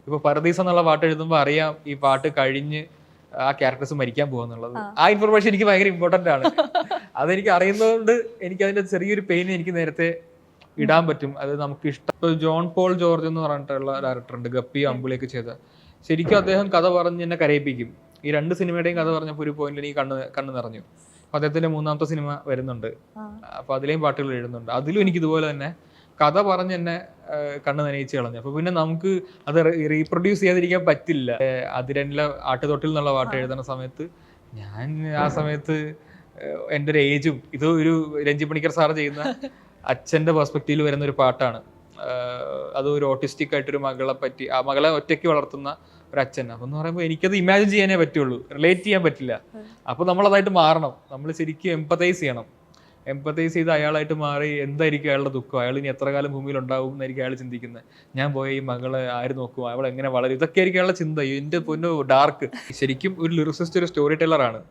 ഇപ്പൊ പരദീസ് എന്നുള്ള പാട്ട് എഴുതുമ്പോൾ അറിയാം ഈ പാട്ട് കഴിഞ്ഞ് ആ ക്യാരക്ടേഴ്സ് മരിക്കാൻ പോകുന്നുള്ളത്. ആ ഇൻഫർമേഷൻ എനിക്ക് ഭയങ്കര ഇമ്പോർട്ടന്റ് ആണ്. അതെനിക്ക് അറിയുന്നതുകൊണ്ട് എനിക്ക് അതിന്റെ ചെറിയൊരു പെയിൻ എനിക്ക് നേരത്തെ ഇടാൻ പറ്റും. അത് നമുക്ക് ഇഷ്ടം. ജോൺ പോൾ ജോർജ് എന്ന് പറഞ്ഞിട്ടുള്ള ഡയറക്ടർ ഉണ്ട്, ഗപ്പി അമ്പുളിയൊക്കെ ചെയ്ത. ശരിക്കും അദ്ദേഹം കഥ പറഞ്ഞ് എന്നെ കരയിപ്പിക്കും. ഈ രണ്ട് സിനിമയുടെയും കഥ പറഞ്ഞപ്പോൾ ഒരു പോയിന്റിൽ എനിക്ക് കണ്ണ് നിറഞ്ഞു. അപ്പൊ അദ്ദേഹത്തിന്റെ മൂന്നാമത്തെ സിനിമ വരുന്നുണ്ട്. അപ്പൊ അതിലെയും പാട്ടുകൾ എഴുതുന്നുണ്ട്. അതിലും എനിക്ക് ഇതുപോലെ തന്നെ കഥ പറഞ്ഞ് എന്നെ കണ്ണ് നനയിച്ച് കളഞ്ഞു. അപ്പൊ പിന്നെ നമുക്ക് അത് റീപ്രൊഡ്യൂസ് ചെയ്യാതിരിക്കാൻ പറ്റില്ല. അതിരനിലെ ആട്ടുതൊട്ടിൽ എന്നുള്ള പാട്ട് എഴുതുന്ന സമയത്ത് ഞാൻ ആ സമയത്ത് എൻ്റെ ഒരു ഏജും ഇത് ഒരു രഞ്ജി പണിക്കർ സാറ് ചെയ്യുന്ന അച്ഛന്റെ പെർസ്പെക്റ്റീവിൽ വരുന്ന ഒരു പാട്ടാണ്. അത് ഒരു ഓട്ടിസ്റ്റിക് ആയിട്ടൊരു മകളെ പറ്റി, ആ മകളെ ഒറ്റയ്ക്ക് വളർത്തുന്ന ഒരു അച്ഛൻ. അപ്പൊ എന്ന് പറയുമ്പോൾ എനിക്കത് ഇമാജിൻ ചെയ്യാനേ പറ്റുള്ളൂ, റിലേറ്റ് ചെയ്യാൻ പറ്റില്ല. അപ്പൊ നമ്മളതായിട്ട് മാറണം. നമ്മൾ ശരിക്കും എംപതൈസ് ചെയ്യണം. എംപതൈസ് ചെയ്ത് അയാളായിട്ട് മാറി എന്തായിരിക്കും അയാളുടെ ദുഃഖം, അയാൾ ഇനി എത്ര കാലം ഭൂമിയിൽ ഉണ്ടാവും എന്നായിരിക്കും അയാൾ ചിന്തിക്കുന്നത്. ഞാൻ പോയ ഈ മകളെ ആര് നോക്കും, അവൾ എങ്ങനെ വളരും, ഇതൊക്കെ ആയിരിക്കും അയാളുടെ ചിന്ത. എൻ്റെ പൊന്നു ഡാർക്ക്. ശരിക്കും ഒരു ലിറിസിസ്റ്റ് ഒരു സ്റ്റോറി ടെല്ലറാണ്.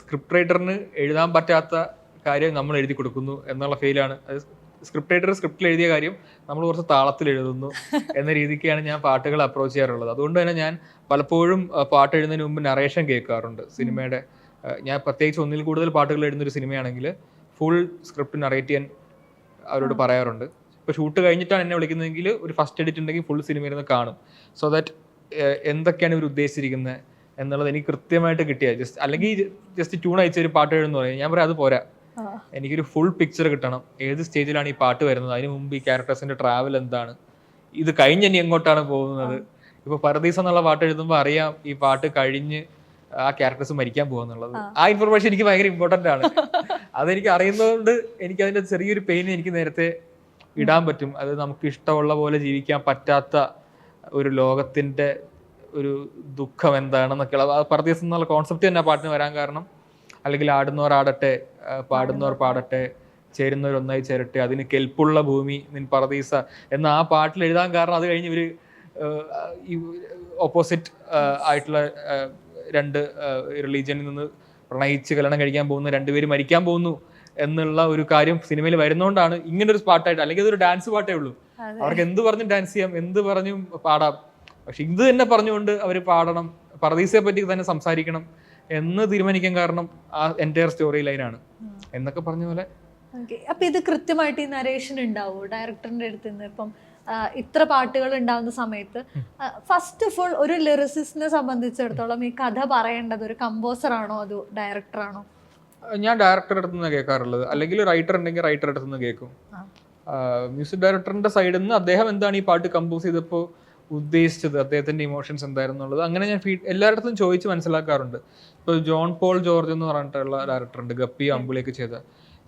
സ്ക്രിപ്റ്റ് റൈറ്ററിന് എഴുതാൻ പറ്റാത്ത കാര്യം നമ്മൾ എഴുതി കൊടുക്കുന്നു എന്നുള്ള ഫീലാണ്. സ്ക്രിപ്റ്റ് റൈറ്റർ സ്ക്രിപ്റ്റിൽ എഴുതിയ കാര്യം നമ്മൾ കുറച്ച് താളത്തിൽ എഴുതുന്നു എന്ന രീതിക്കാണ് ഞാൻ പാട്ടുകൾ അപ്രോച്ച് ചെയ്യാറുള്ളത്. അതുകൊണ്ട് തന്നെ ഞാൻ പലപ്പോഴും പാട്ട് എഴുതുന്നതിന് മുമ്പ് നറേഷൻ കേൾക്കാറുണ്ട് സിനിമയുടെ. ഞാൻ പ്രത്യേകിച്ച് ഒന്നിൽ കൂടുതൽ പാട്ടുകൾ എഴുതുന്നൊരു സിനിമയാണെങ്കിൽ ഫുൾ സ്ക്രിപ്റ്റ് നറേറ്റ് ചെയ്യാൻ അവരോട് പറയാറുണ്ട്. ഇപ്പോൾ ഷൂട്ട് കഴിഞ്ഞിട്ടാണ് എന്നെ വിളിക്കുന്നതെങ്കിൽ ഒരു ഫസ്റ്റ് എഡിറ്റ് ഉണ്ടെങ്കിൽ ഫുൾ സിനിമയിരുന്ന് കാണും. സോ ദാറ്റ് എന്തൊക്കെയാണ് ഇവർ ഉദ്ദേശിച്ചിരിക്കുന്നത് എന്നുള്ളത് എനിക്ക് കൃത്യമായിട്ട് കിട്ടിയാൽ അല്ലെങ്കിൽ ജസ്റ്റ് ട്യൂൺ അയച്ച ഒരു പാട്ട് എഴുതുന്നു പറയും, ഞാൻ പറയാം അത് പോരാ, എനിക്കൊരു ഫുൾ പിക്ചർ കിട്ടണം. ഏത് സ്റ്റേജിലാണ് ഈ പാട്ട് വരുന്നത്, അതിന് മുമ്പ് ഈ ക്യാരക്ടേഴ്സിന്റെ ട്രാവൽ എന്താണ്, ഇത് കഴിഞ്ഞ് ഇനി എങ്ങോട്ടാണ് പോകുന്നത്. ഇപ്പൊ പരദീസ് എന്നുള്ള പാട്ട് എഴുതുമ്പോൾ അറിയാം ഈ പാട്ട് കഴിഞ്ഞ് ആ ക്യാരക്ടേഴ്സ് മരിക്കാൻ പോകുന്നുള്ളത്. ആ ഇൻഫർമേഷൻ എനിക്ക് ഭയങ്കര ഇമ്പോർട്ടന്റ് ആണ്. അതെനിക്ക് അറിയുന്നതുകൊണ്ട് എനിക്ക് അതിന്റെ ചെറിയൊരു പെയിൻ എനിക്ക് നേരത്തെ ഇടാൻ പറ്റും. അത് നമുക്ക് ഇഷ്ടമുള്ള പോലെ ജീവിക്കാൻ പറ്റാത്ത ഒരു ലോകത്തിന്റെ ഒരു ദുഃഖം എന്താണെന്നൊക്കെയുള്ള പരദീസ് എന്നുള്ള കോൺസെപ്റ്റ് തന്നെ പാട്ടിന് വരാൻ കാരണം. അല്ലെങ്കിൽ ആടുന്നവർ ആടട്ടെ, പാടുന്നവർ പാടട്ടെ, ചേരുന്നവർ ഒന്നായി ചേരട്ടെ, അതിന് കെൽപ്പുള്ള ഭൂമി നിൻ പരദീസ എന്ന ആ പാട്ടിൽ എഴുതാൻ കാരണം അത് കഴിഞ്ഞ് ഇവര് ഈ ഓപ്പോസിറ്റ് ആയിട്ടുള്ള രണ്ട് റിലീജിയനിൽ നിന്ന് പ്രണയിച്ച് കല്യാണം കഴിക്കാൻ പോകുന്ന രണ്ടുപേര് മരിക്കാൻ പോകുന്നു എന്നുള്ള ഒരു കാര്യം സിനിമയിൽ വരുന്നോണ്ടാണ് ഇങ്ങനൊരു പാട്ടായിട്ട്. അല്ലെങ്കിൽ അതൊരു ഡാൻസ് പാട്ടേ ഉള്ളൂ, അവർക്ക് എന്ത് പറഞ്ഞും ഡാൻസ് ചെയ്യാം, എന്ത് പറഞ്ഞും പാടാം. പക്ഷെ ഇത് തന്നെ പറഞ്ഞുകൊണ്ട് അവർ പാടണം, പരദീസയെ പറ്റി തന്നെ സംസാരിക്കണം എന്ന് തീരുമാനിക്കാൻ കാരണം ആ എൻറ്റയർ സ്റ്റോറി ലൈനാണ് എന്നൊക്കെ പറഞ്ഞ പോലെ. അപ്പൊ ഇത് കൃത്യമായിട്ട് ഈ നരേഷൻ ഉണ്ടാവും ഡയറക്ടറിന്റെ അടുത്ത് നിന്ന്? ഇപ്പം ഇത്ര പാട്ടുകൾ ഉണ്ടാവുന്ന സമയത്ത് ഫസ്റ്റ് ഓഫ് ഓൾ ഒരു ലിറിസിസ്റ്റിനെ സംബന്ധിച്ചിടത്തോളം ഈ കഥ പറയേണ്ടത് ഒരു കമ്പോസർ ആണോ അതോ ഡയറക്ടർ ആണോ? ഞാൻ ഡയറക്ടറുടെ അടുത്ത് നിന്ന് കേൾക്കാറുള്ളത്, അല്ലെങ്കിൽ റൈറ്റർ ഉണ്ടെങ്കിൽ റൈറ്ററുടെ അടുത്ത് നിന്ന് കേൾക്കും. മ്യൂസിക് ഡയറക്ടറിന്റെ സൈഡിൽ നിന്ന് അദ്ദേഹം എന്താണ് ഈ പാട്ട് കമ്പോസ് ചെയ്തപ്പോൾ ഉദ്ദേശിച്ചത്, അദ്ദേഹത്തിന്റെ ഇമോഷൻസ് എന്തായിരുന്നു എന്നുള്ളത് അങ്ങനെ ഞാൻ എല്ലായിടത്തും ചോദിച്ച് മനസ്സിലാക്കാറുണ്ട്. ഇപ്പോൾ ജോൺ പോൾ ജോർജ് എന്ന് പറഞ്ഞിട്ടുള്ള ഡയറക്ടർ ഉണ്ട്, ഗപ്പി അമ്പുളിയൊക്കെ ചെയ്ത.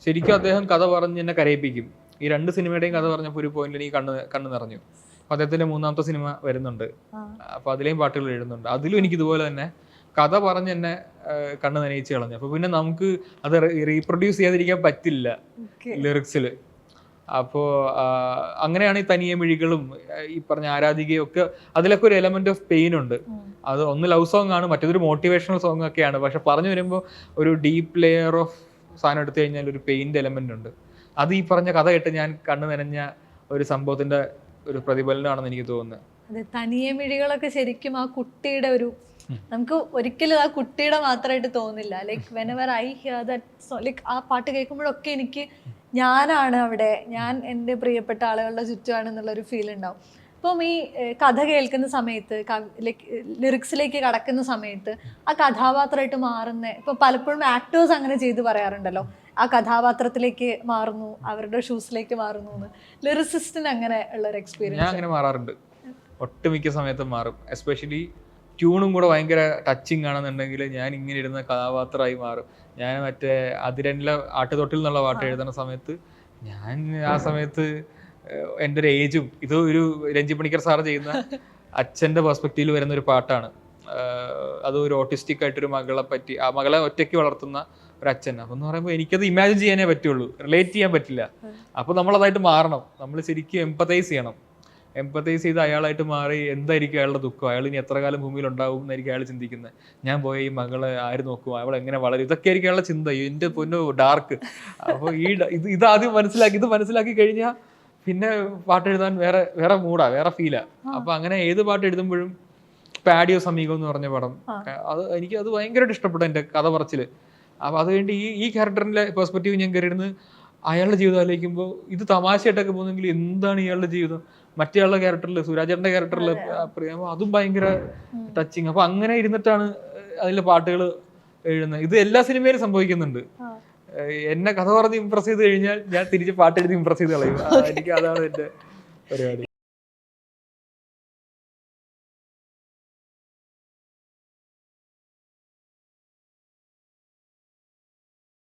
ശരിക്കും അദ്ദേഹം കഥ പറഞ്ഞ് എന്നെ കരയിപ്പിക്കും. ഈ രണ്ട് സിനിമയുടെയും കഥ പറഞ്ഞപ്പോൾ ഒരു പോയിന്റിൽ എനിക്ക് കണ്ണ് നിറഞ്ഞു. അപ്പൊ അദ്ദേഹത്തിന്റെ മൂന്നാമത്തെ സിനിമ വരുന്നുണ്ട്. അപ്പൊ അതിലെയും പാട്ടുകൾ എഴുതുന്നുണ്ട്. അതിലും എനിക്ക് ഇതുപോലെ തന്നെ കഥ പറഞ്ഞ് എന്നെ കണ്ണ് നനയിച്ച് കളഞ്ഞു. അപ്പൊ പിന്നെ നമുക്ക് അത് റീപ്രൊഡ്യൂസ് ചെയ്യാതിരിക്കാൻ പറ്റില്ല ലിറിക്സിൽ. അപ്പോൾ അങ്ങനെയാണ് ഈ തനിയെ മിഴികളും ഈ പറഞ്ഞ ആരാധികയും ഒക്കെ, അതിലൊക്കെ ഒരു എലമെന്റ് ഓഫ് പെയിൻ ഉണ്ട്. അത് ഒന്ന് ലവ് സോങ് ആണ്, മറ്റേതൊരു മോട്ടിവേഷണൽ സോങ് ഒക്കെയാണ്. പക്ഷെ പറഞ്ഞു വരുമ്പോൾ ഒരു ഡീപ്പ് ലെയർ ഓഫ് സാധനം എടുത്തു കഴിഞ്ഞാൽ ഒരു പെയിൻ്റെ എലമെന്റ് ഉണ്ട്. അത് ഈ പറഞ്ഞ കഥ കേട്ട് ഞാൻ കണ്ണു നനഞ്ഞ ഒരു സംഭവത്തിന്റെ ഒരു പ്രതിഫലനമാണെന്ന് എനിക്ക് തോന്നുന്നത്. അതെ, തനിയെ മിഴികളൊക്കെ ശരിക്കും ആ കുട്ടിയുടെ ഒരു, നമുക്ക് ഒരിക്കലും ആ കുട്ടിയുടെ മാത്രമായിട്ട് തോന്നില്ല. Like whenever I here that, like ആ പാട്ട് കേൾക്കുമ്പോഴൊക്കെ എനിക്ക് ഞാനാണ് അവിടെ, ഞാൻ എൻ്റെ പ്രിയപ്പെട്ട ആളുകളുടെ ചുറ്റുമാണെന്നുള്ളൊരു ഫീൽ ഉണ്ടാവും. അപ്പം ഈ കഥ കേൾക്കുന്ന സമയത്ത്, ലൈക്ക് ലിറിക്സിലേക്ക് കടക്കുന്ന സമയത്ത് ആ കഥാപാത്രമായിട്ട് മാറുന്ന, ഇപ്പം പലപ്പോഴും ആക്ടേഴ്സ് അങ്ങനെ ചെയ്ത് പറയാറുണ്ടല്ലോ, ആ കഥാപാത്രത്തിലേക്ക് മാറുന്നു, അവരുടെ ഷൂസിലേക്ക് മാറുന്നു എന്ന്. ലിറിസിസ്റ്റിന് അങ്ങനെ ഉള്ളൊരു എക്സ്പീരിയൻസ്? ഞാൻ അങ്ങനെ മാറാറുണ്ട്, ഒട്ടുമിക്ക സമയത്തും മാറും. എസ്പെഷ്യലി ട്യൂണും കൂടെ ഭയങ്കര ടച്ചിങ് ആണെന്നുണ്ടെങ്കിൽ ഞാൻ ഇങ്ങനെ ഇരുന്ന കഥാപാത്രമായി മാറും. ഞാൻ മറ്റേ അതിരനിലെ ആട്ടുതൊട്ടിൽ എന്നുള്ള പാട്ട് എഴുതുന്ന സമയത്ത് ഞാൻ ആ സമയത്ത് എൻ്റെ ഒരു ഏജും ഇത് ഒരു രഞ്ജി പണിക്കർ സാറ് ചെയ്യുന്ന അച്ഛൻ്റെ പെർസ്പെക്റ്റീവിൽ വരുന്ന ഒരു പാട്ടാണ്. അത് ഒരു ഓട്ടിസ്റ്റിക് ആയിട്ടൊരു മകളെ പറ്റി, ആ മകളെ ഒറ്റയ്ക്ക് വളർത്തുന്ന ഒരു അച്ഛൻ. അപ്പൊ എന്ന് പറയുമ്പോൾ എനിക്കത് ഇമാജിൻ ചെയ്യാനേ പറ്റുള്ളൂ, റിലേറ്റ് ചെയ്യാൻ പറ്റില്ല. അപ്പൊ നമ്മളതായിട്ട് മാറണം. നമ്മൾ ശരിക്കും എംപതൈസ് ചെയ്യണം. എംപതൈസ് ചെയ്ത് അയാളായിട്ട് മാറി എന്തായിരിക്കും അയാളുടെ ദുഃഖം, അയാൾ ഇനി എത്ര കാലം ഭൂമിയിൽ ഉണ്ടാവും എന്നായിരിക്കും അയാൾ ചിന്തിക്കുന്നത്. ഞാൻ പോയ ഈ മകളെ ആര് നോക്കും, അവൾ എങ്ങനെ വളരും, ഇതൊക്കെ ആയിരിക്കും അയാളുടെ ചിന്ത. എൻ്റെ പൊന്നു ഡാർക്ക്. അപ്പോൾ ഇത് ആദ്യം മനസ്സിലാക്കി കഴിഞ്ഞാൽ പിന്നെ പാട്ട് എഴുതാൻ വേറെ മൂഡാ, വേറെ ഫീലാ. അപ്പൊ അങ്ങനെ ഏത് പാട്ട് എഴുതുമ്പോഴും പാഡിയോ സമീകം എന്ന് പറഞ്ഞ പടം, എനിക്ക് അത് ഭയങ്കരമായിട്ട് ഇഷ്ടപ്പെട്ടു എന്റെ കഥ പറച്ചില്. അപ്പൊ അത് കഴിഞ്ഞ് ഈ ക്യാരക്ടറിന്റെ പെർസ്പെക്റ്റീവ് ഞാൻ കയറിയിരുന്ന് അയാളുടെ ജീവിതം ആലോചിക്കുമ്പോൾ ഇത് തമാശയായിട്ടൊക്കെ പോകുന്നെങ്കിൽ എന്താണ് ഇയാളുടെ ജീവിതം. മറ്റേയാളുടെ ക്യാരക്ടറിൽ, സുരാജേട്ടന്റെ ക്യാരക്ടറിൽ പ്രേമം, അതും ഭയങ്കര ടച്ചിങ്. അപ്പൊ അങ്ങനെ ഇരുന്നിട്ടാണ് അതിലെ പാട്ടുകൾ എഴുതുന്നത്. ഇത് എല്ലാ സിനിമയിലും സംഭവിക്കുന്നുണ്ട്. എന്നെ കഥ പറഞ്ഞ് ഇംപ്രസ് ചെയ്ത് കഴിഞ്ഞാൽ ഞാൻ തിരിച്ച് പാട്ടെഴുതി ഇംപ്രസ് ചെയ്ത് കളയും. എനിക്ക് അതാണ് എന്റെ പരിപാടി.